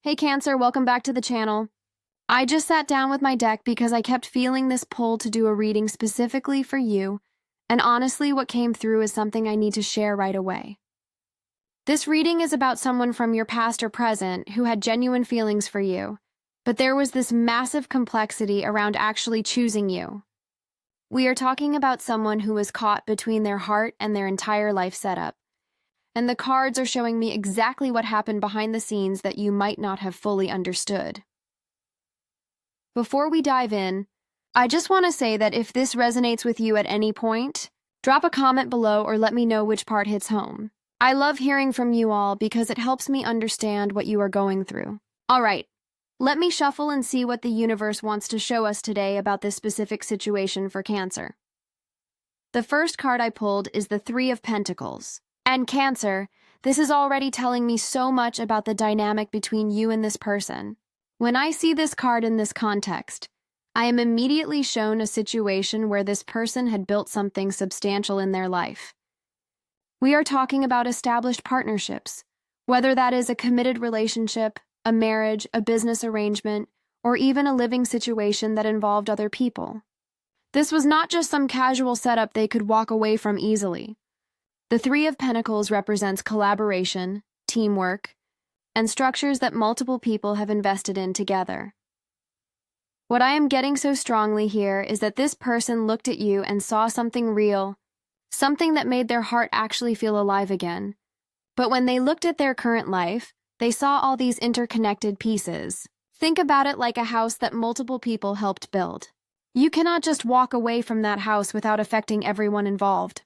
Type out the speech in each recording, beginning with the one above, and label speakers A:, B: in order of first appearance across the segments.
A: Hey Cancer, welcome back to the channel. I just sat down with my deck because I kept feeling this pull to do a reading specifically for you, and honestly what came through is something I need to share right away. This reading is about someone from your past or present who had genuine feelings for you, but there was this massive complexity around actually choosing you. We are talking about someone who was caught between their heart and their entire life setup. And the cards are showing me exactly what happened behind the scenes that you might not have fully understood. Before we dive in, I just want to say that if this resonates with you at any point, drop a comment below or let me know which part hits home. I love hearing from you all because it helps me understand what you are going through. All right, let me shuffle and see what the universe wants to show us today about this specific situation for Cancer. The first card I pulled is the Three of Pentacles. And Cancer, this is already telling me so much about the dynamic between you and this person. When I see this card in this context, I am immediately shown a situation where this person had built something substantial in their life. We are talking about established partnerships, whether that is a committed relationship, a marriage, a business arrangement, or even a living situation that involved other people. This was not just some casual setup they could walk away from easily. The Three of Pentacles represents collaboration, teamwork, and structures that multiple people have invested in together. What I am getting so strongly here is that this person looked at you and saw something real, something that made their heart actually feel alive again. But when they looked at their current life, they saw all these interconnected pieces. Think about it like a house that multiple people helped build. You cannot just walk away from that house without affecting everyone involved.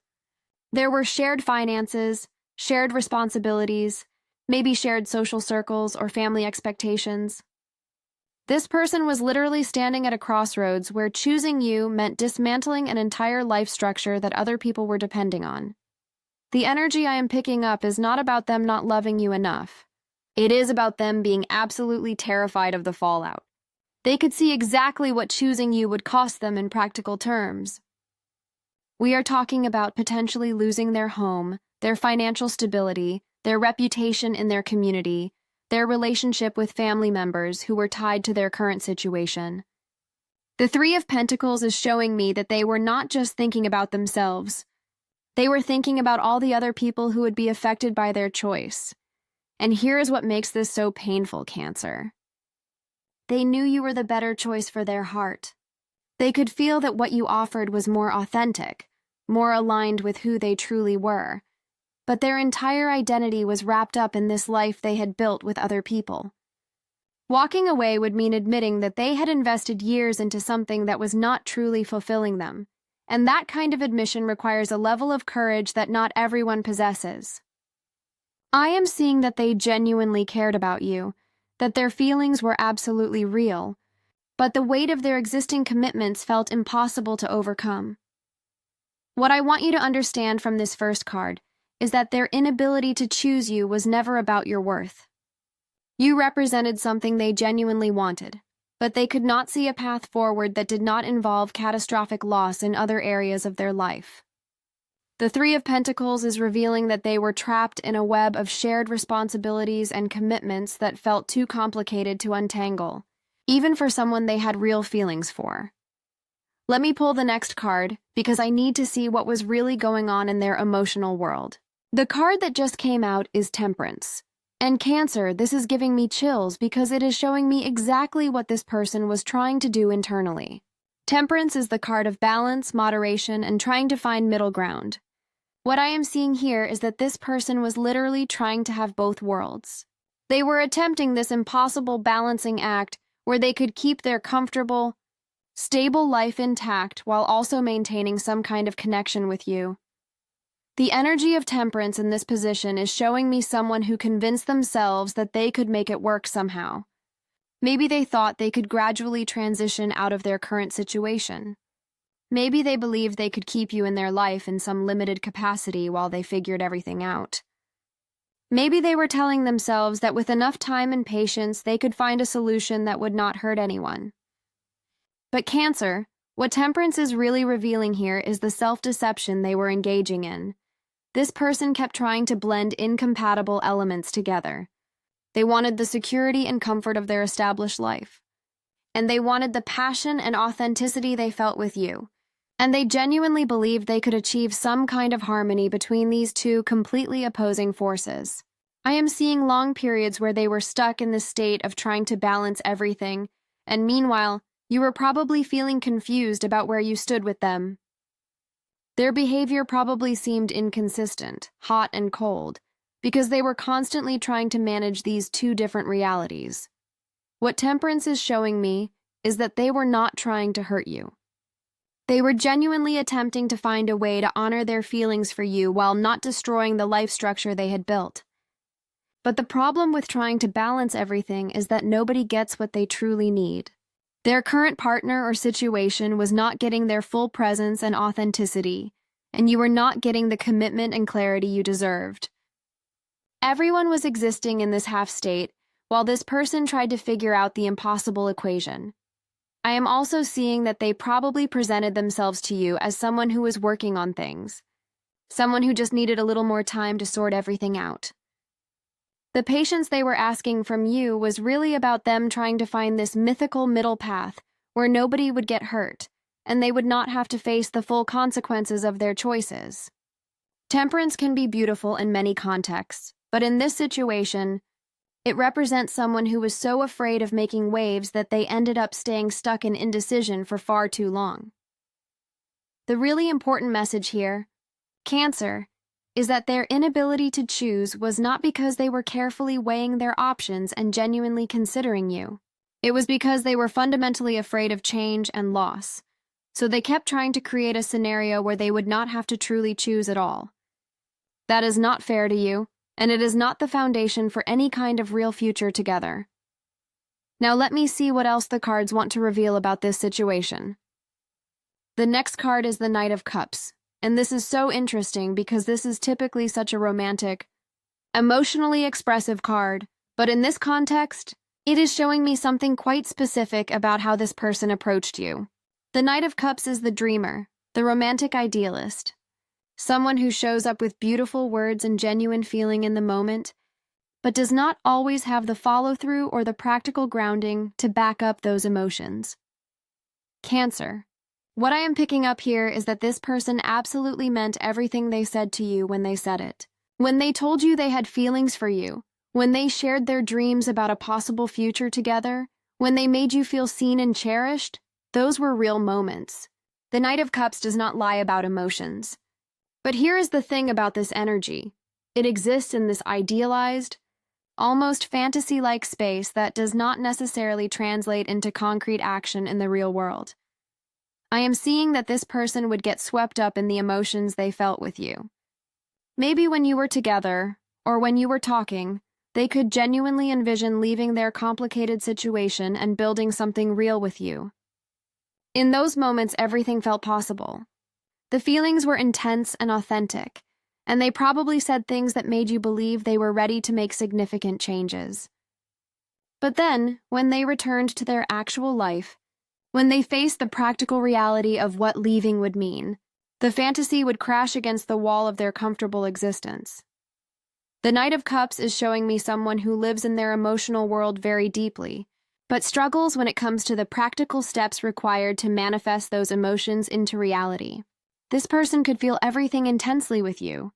A: There were shared finances, shared responsibilities, maybe shared social circles or family expectations. This person was literally standing at a crossroads where choosing you meant dismantling an entire life structure that other people were depending on. The energy I am picking up is not about them not loving you enough. It is about them being absolutely terrified of the fallout. They could see exactly what choosing you would cost them in practical terms. We are talking about potentially losing their home, their financial stability, their reputation in their community, their relationship with family members who were tied to their current situation. The Three of Pentacles is showing me that they were not just thinking about themselves. They were thinking about all the other people who would be affected by their choice. And here is what makes this so painful, Cancer. They knew you were the better choice for their heart. They could feel that what you offered was more authentic, more aligned with who they truly were. But their entire identity was wrapped up in this life they had built with other people. Walking away would mean admitting that they had invested years into something that was not truly fulfilling them, and that kind of admission requires a level of courage that not everyone possesses. I am seeing that they genuinely cared about you, that their feelings were absolutely real, but the weight of their existing commitments felt impossible to overcome. What I want you to understand from this first card is that their inability to choose you was never about your worth. You represented something they genuinely wanted, but they could not see a path forward that did not involve catastrophic loss in other areas of their life. The Three of Pentacles is revealing that they were trapped in a web of shared responsibilities and commitments that felt too complicated to untangle, even for someone they had real feelings for. Let me pull the next card, because I need to see what was really going on in their emotional world. The card that just came out is Temperance. And Cancer, this is giving me chills because it is showing me exactly what this person was trying to do internally. Temperance is the card of balance, moderation, and trying to find middle ground. What I am seeing here is that this person was literally trying to have both worlds. They were attempting this impossible balancing act where they could keep their comfortable, stable life intact while also maintaining some kind of connection with you. The energy of Temperance in this position is showing me someone who convinced themselves that they could make it work somehow. Maybe they thought they could gradually transition out of their current situation. Maybe they believed they could keep you in their life in some limited capacity while they figured everything out. Maybe they were telling themselves that with enough time and patience they could find a solution that would not hurt anyone. But Cancer, what Temperance is really revealing here is the self-deception they were engaging in. This person kept trying to blend incompatible elements together. They wanted the security and comfort of their established life. And they wanted the passion and authenticity they felt with you. And they genuinely believed they could achieve some kind of harmony between these two completely opposing forces. I am seeing long periods where they were stuck in this state of trying to balance everything, and meanwhile, you were probably feeling confused about where you stood with them. Their behavior probably seemed inconsistent, hot and cold, because they were constantly trying to manage these two different realities. What Temperance is showing me is that they were not trying to hurt you. They were genuinely attempting to find a way to honor their feelings for you while not destroying the life structure they had built. But the problem with trying to balance everything is that nobody gets what they truly need. Their current partner or situation was not getting their full presence and authenticity, and you were not getting the commitment and clarity you deserved. Everyone was existing in this half state, while this person tried to figure out the impossible equation. I am also seeing that they probably presented themselves to you as someone who was working on things, someone who just needed a little more time to sort everything out. The patience they were asking from you was really about them trying to find this mythical middle path where nobody would get hurt, and they would not have to face the full consequences of their choices. Temperance can be beautiful in many contexts, but in this situation, it represents someone who was so afraid of making waves that they ended up staying stuck in indecision for far too long. The really important message here, Cancer, is that their inability to choose was not because they were carefully weighing their options and genuinely considering you. It was because they were fundamentally afraid of change and loss, so they kept trying to create a scenario where they would not have to truly choose at all. That is not fair to you, and it is not the foundation for any kind of real future together. Now let me see what else the cards want to reveal about this situation. The next card is the Knight of Cups, and this is so interesting because this is typically such a romantic, emotionally expressive card, but in this context, it is showing me something quite specific about how this person approached you. The Knight of Cups is the dreamer, the romantic idealist, someone who shows up with beautiful words and genuine feeling in the moment, but does not always have the follow-through or the practical grounding to back up those emotions. Cancer. What I am picking up here is that this person absolutely meant everything they said to you when they said it. When they told you they had feelings for you, when they shared their dreams about a possible future together, when they made you feel seen and cherished, those were real moments. The Knight of Cups does not lie about emotions. But here is the thing about this energy. It exists in this idealized, almost fantasy-like space that does not necessarily translate into concrete action in the real world. I am seeing that this person would get swept up in the emotions they felt with you. Maybe when you were together, or when you were talking, they could genuinely envision leaving their complicated situation and building something real with you. In those moments, everything felt possible. The feelings were intense and authentic, and they probably said things that made you believe they were ready to make significant changes. But then, when they returned to their actual life, when they faced the practical reality of what leaving would mean, the fantasy would crash against the wall of their comfortable existence. The Knight of Cups is showing me someone who lives in their emotional world very deeply, but struggles when it comes to the practical steps required to manifest those emotions into reality. This person could feel everything intensely with you.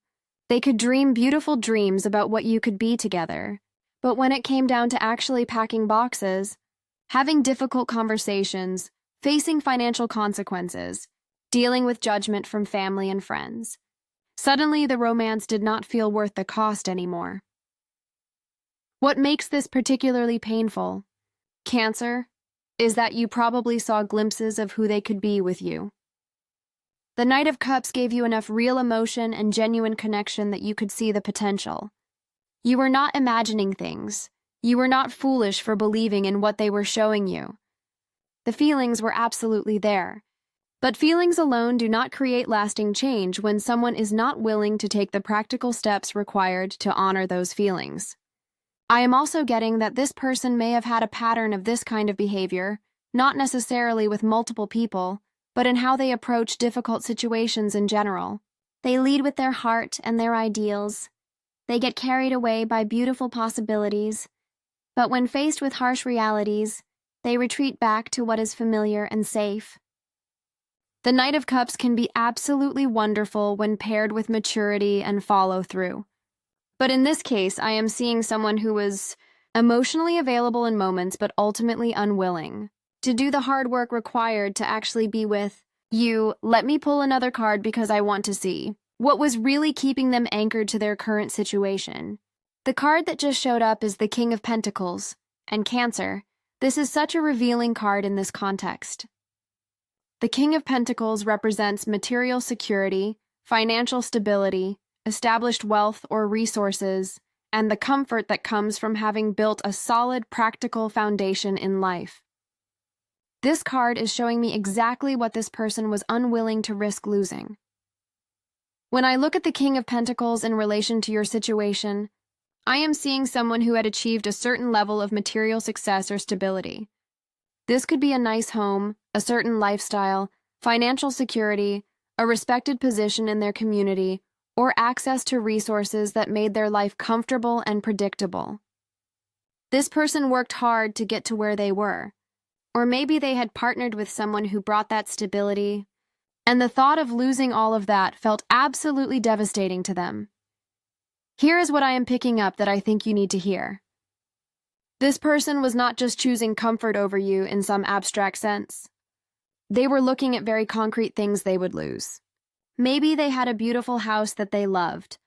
A: They could dream beautiful dreams about what you could be together. But when it came down to actually packing boxes, having difficult conversations, facing financial consequences, dealing with judgment from family and friends, suddenly the romance did not feel worth the cost anymore. What makes this particularly painful, Cancer, is that you probably saw glimpses of who they could be with you. The Knight of Cups gave you enough real emotion and genuine connection that you could see the potential. You were not imagining things. You were not foolish for believing in what they were showing you. The feelings were absolutely there. But feelings alone do not create lasting change when someone is not willing to take the practical steps required to honor those feelings. I am also getting that this person may have had a pattern of this kind of behavior, not necessarily with multiple people, but in how they approach difficult situations in general. They lead with their heart and their ideals. They get carried away by beautiful possibilities, But when faced with harsh realities, they retreat back to what is familiar and safe. The Knight of Cups can be absolutely wonderful when paired with maturity and follow-through. But in this case, I am seeing someone who was emotionally available in moments but ultimately unwilling to do the hard work required to actually be with you. Let me pull another card because I want to see what was really keeping them anchored to their current situation. The card that just showed up is the King of Pentacles, and Cancer. This is such a revealing card in this context. The King of Pentacles represents material security, financial stability, established wealth or resources, and the comfort that comes from having built a solid, practical foundation in life. This card is showing me exactly what this person was unwilling to risk losing. When I look at the King of Pentacles in relation to your situation, I am seeing someone who had achieved a certain level of material success or stability. This could be a nice home, a certain lifestyle, financial security, a respected position in their community, or access to resources that made their life comfortable and predictable. This person worked hard to get to where they were, or maybe they had partnered with someone who brought that stability, and the thought of losing all of that felt absolutely devastating to them. Here is what I am picking up that I think you need to hear. This person was not just choosing comfort over you in some abstract sense. They were looking at very concrete things they would lose. Maybe they had a beautiful house that they loved,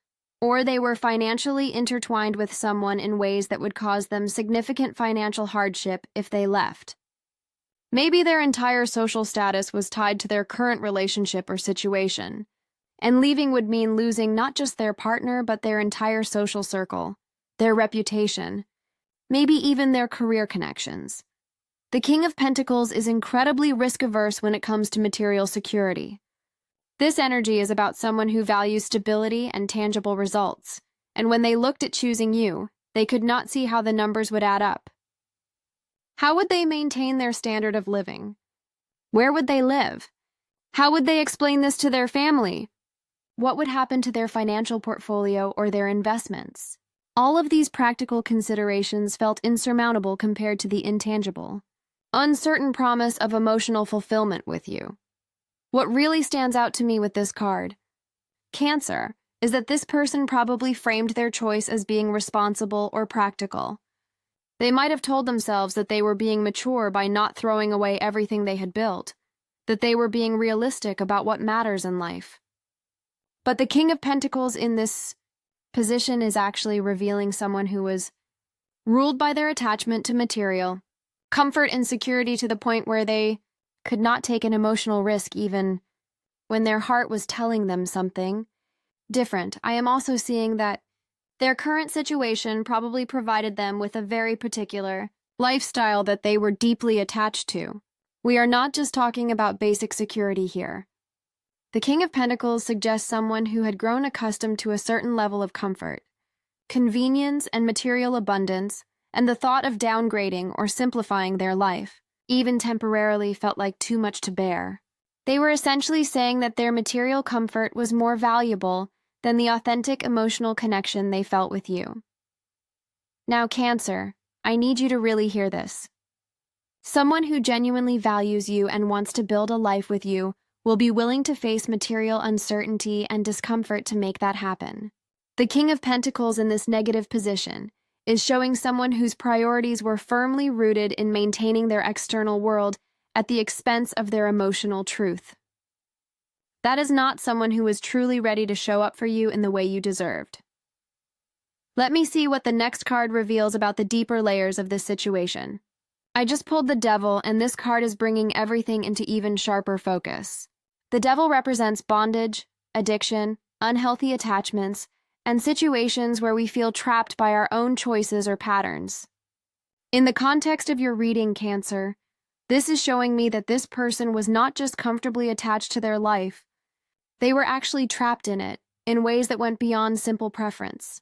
A: or they were financially intertwined with someone in ways that would cause them significant financial hardship if they left. Maybe their entire social status was tied to their current relationship or situation, and leaving would mean losing not just their partner but their entire social circle, their reputation, maybe even their career connections. The King of Pentacles is incredibly risk-averse when it comes to material security. This energy is about someone who values stability and tangible results, and when they looked at choosing you, they could not see how the numbers would add up. How would they maintain their standard of living? Where would they live? How would they explain this to their family? What would happen to their financial portfolio or their investments? All of these practical considerations felt insurmountable compared to the intangible, uncertain promise of emotional fulfillment with you. What really stands out to me with this card, Cancer, is that this person probably framed their choice as being responsible or practical. They might have told themselves that they were being mature by not throwing away everything they had built, that they were being realistic about what matters in life. But the King of Pentacles in this position is actually revealing someone who was ruled by their attachment to material, comfort and security to the point where they could not take an emotional risk even when their heart was telling them something different. I am also seeing that their current situation probably provided them with a very particular lifestyle that they were deeply attached to. We are not just talking about basic security here. The King of Pentacles suggests someone who had grown accustomed to a certain level of comfort, convenience and material abundance, and the thought of downgrading or simplifying their life, even temporarily, felt like too much to bear. They were essentially saying that their material comfort was more valuable than the authentic emotional connection they felt with you. Now, Cancer, I need you to really hear this. Someone who genuinely values you and wants to build a life with you will be willing to face material uncertainty and discomfort to make that happen. The King of Pentacles in this negative position is showing someone whose priorities were firmly rooted in maintaining their external world at the expense of their emotional truth. That is not someone who is truly ready to show up for you in the way you deserved. Let me see what the next card reveals about the deeper layers of this situation. I just pulled the Devil, and this card is bringing everything into even sharper focus. The Devil represents bondage, addiction, unhealthy attachments, and situations where we feel trapped by our own choices or patterns. In the context of your reading, Cancer, this is showing me that this person was not just comfortably attached to their life, they were actually trapped in it, in ways that went beyond simple preference.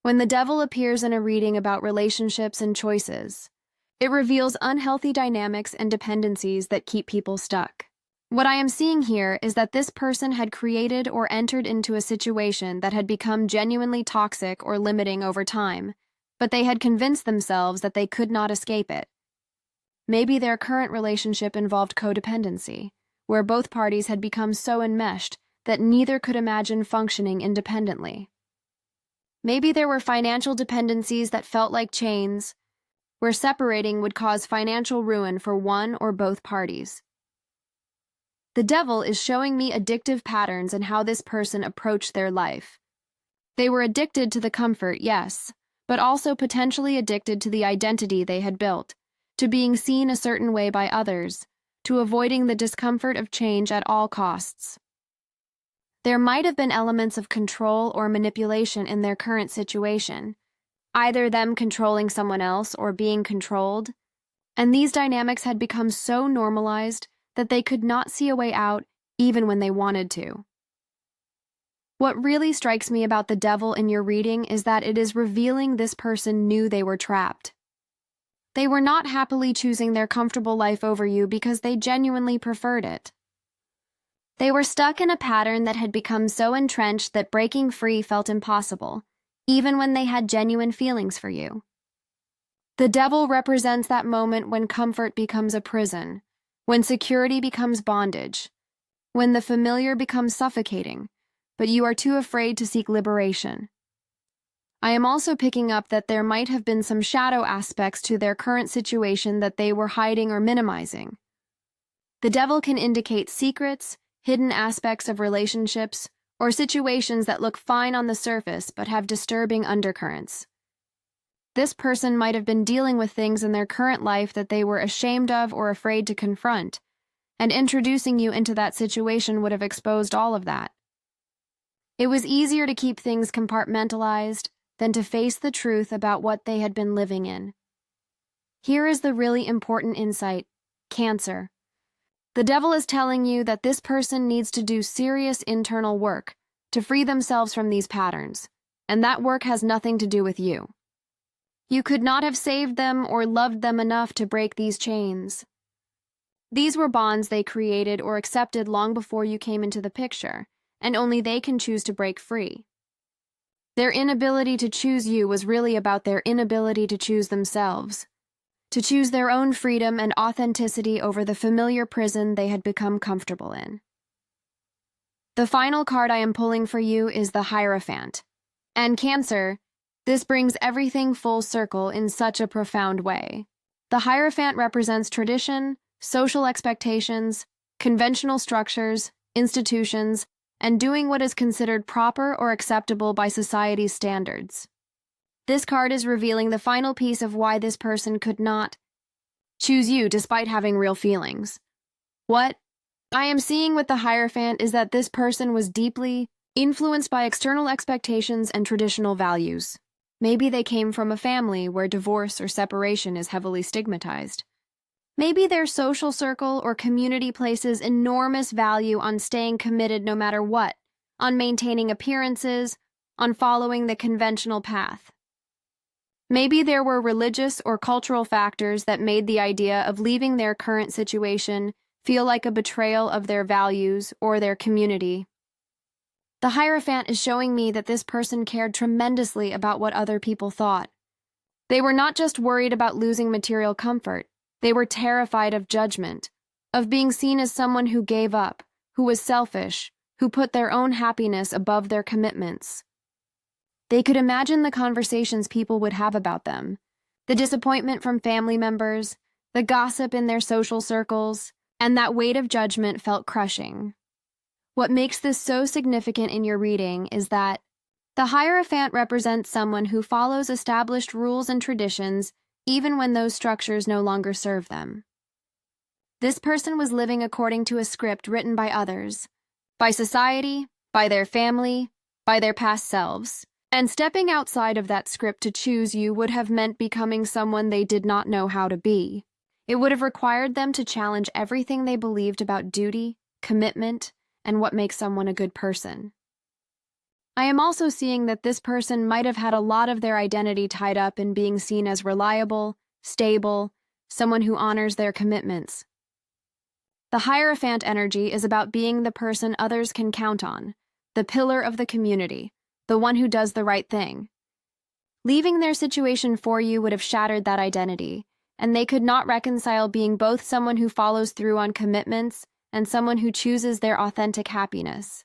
A: When the Devil appears in a reading about relationships and choices, it reveals unhealthy dynamics and dependencies that keep people stuck. What I am seeing here is that this person had created or entered into a situation that had become genuinely toxic or limiting over time, but they had convinced themselves that they could not escape it. Maybe their current relationship involved codependency, where both parties had become so enmeshed that neither could imagine functioning independently. Maybe there were financial dependencies that felt like chains, where separating would cause financial ruin for one or both parties. The devil is showing me addictive patterns in how this person approached their life. They were addicted to the comfort, yes, but also potentially addicted to the identity they had built, to being seen a certain way by others, to avoiding the discomfort of change at all costs. There might have been elements of control or manipulation in their current situation, either them controlling someone else or being controlled, and these dynamics had become so normalized that they could not see a way out even when they wanted to. What really strikes me about the devil in your reading is that it is revealing this person knew they were trapped. They were not happily choosing their comfortable life over you because they genuinely preferred it. They were stuck in a pattern that had become so entrenched that breaking free felt impossible, even when they had genuine feelings for you. The devil represents that moment when comfort becomes a prison, when security becomes bondage, when the familiar becomes suffocating, but you are too afraid to seek liberation. I am also picking up that there might have been some shadow aspects to their current situation that they were hiding or minimizing. The devil can indicate secrets, hidden aspects of relationships, or situations that look fine on the surface but have disturbing undercurrents. This person might have been dealing with things in their current life that they were ashamed of or afraid to confront, and introducing you into that situation would have exposed all of that. It was easier to keep things compartmentalized than to face the truth about what they had been living in. Here is the really important insight: Cancer. The devil is telling you that this person needs to do serious internal work to free themselves from these patterns, and that work has nothing to do with you. You could not have saved them or loved them enough to break these chains. These were bonds they created or accepted long before you came into the picture, and only they can choose to break free. Their inability to choose you was really about their inability to choose themselves, to choose their own freedom and authenticity over the familiar prison they had become comfortable in. The final card I am pulling for you is the Hierophant. And Cancer, this brings everything full circle in such a profound way. The Hierophant represents tradition, social expectations, conventional structures, institutions, and doing what is considered proper or acceptable by society's standards. This card is revealing the final piece of why this person could not choose you despite having real feelings. What I am seeing with the Hierophant is that this person was deeply influenced by external expectations and traditional values. Maybe they came from a family where divorce or separation is heavily stigmatized. Maybe their social circle or community places enormous value on staying committed no matter what, on maintaining appearances, on following the conventional path. Maybe there were religious or cultural factors that made the idea of leaving their current situation feel like a betrayal of their values or their community. The Hierophant is showing me that this person cared tremendously about what other people thought. They were not just worried about losing material comfort. They were terrified of judgment, of being seen as someone who gave up, who was selfish, who put their own happiness above their commitments. They could imagine the conversations people would have about them, the disappointment from family members, the gossip in their social circles, and that weight of judgment felt crushing. What makes this so significant in your reading is that the Hierophant represents someone who follows established rules and traditions even when those structures no longer serve them. This person was living according to a script written by others, by society, by their family, by their past selves, and stepping outside of that script to choose you would have meant becoming someone they did not know how to be. It would have required them to challenge everything they believed about duty, commitment, and what makes someone a good person. I am also seeing that this person might have had a lot of their identity tied up in being seen as reliable, stable, someone who honors their commitments. The Hierophant energy is about being the person others can count on, the pillar of the community, the one who does the right thing. Leaving their situation for you would have shattered that identity, and they could not reconcile being both someone who follows through on commitments and someone who chooses their authentic happiness.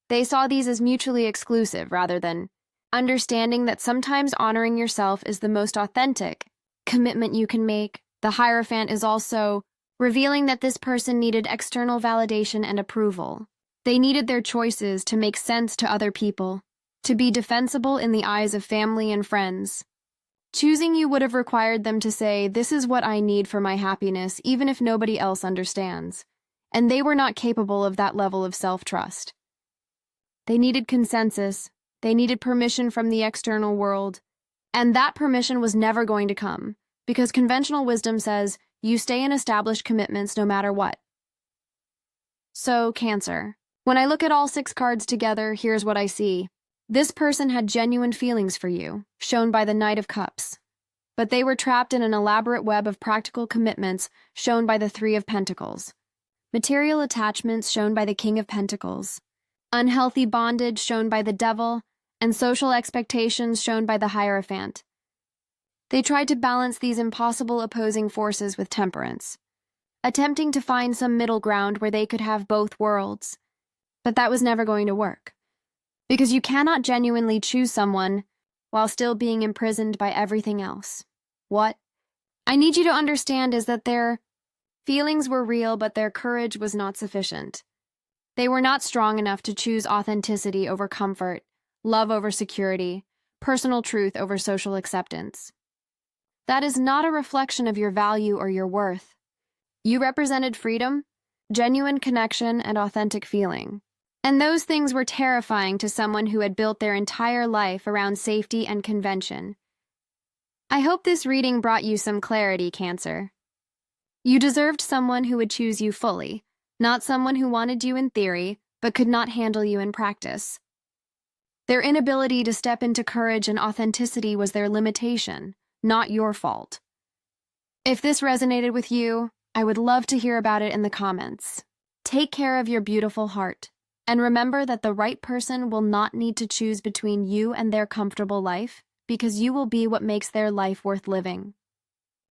A: They saw these as mutually exclusive rather than understanding that sometimes honoring yourself is the most authentic commitment you can make. The Hierophant is also revealing that this person needed external validation and approval. They needed their choices to make sense to other people, to be defensible in the eyes of family and friends. Choosing you would have required them to say, "This is what I need for my happiness," even if nobody else understands. And they were not capable of that level of self-trust. They needed consensus. They needed permission from the external world. And that permission was never going to come, because conventional wisdom says you stay in established commitments no matter what. So, Cancer. When I look at all 6 cards together, here's what I see. This person had genuine feelings for you, shown by the Knight of Cups. But they were trapped in an elaborate web of practical commitments, shown by the 3 of Pentacles. Material attachments, shown by the King of Pentacles. Unhealthy bondage, shown by the Devil, and social expectations, shown by the Hierophant. They tried to balance these impossible opposing forces with Temperance, attempting to find some middle ground where they could have both worlds. But that was never going to work, because you cannot genuinely choose someone while still being imprisoned by everything else. What I need you to understand is that their feelings were real, but their courage was not sufficient. They were not strong enough to choose authenticity over comfort, love over security, personal truth over social acceptance. That is not a reflection of your value or your worth. You represented freedom, genuine connection, and authentic feeling. And those things were terrifying to someone who had built their entire life around safety and convention. I hope this reading brought you some clarity, Cancer. You deserved someone who would choose you fully, not someone who wanted you in theory, but could not handle you in practice. Their inability to step into courage and authenticity was their limitation, not your fault. If this resonated with you, I would love to hear about it in the comments. Take care of your beautiful heart. And remember that the right person will not need to choose between you and their comfortable life, because you will be what makes their life worth living.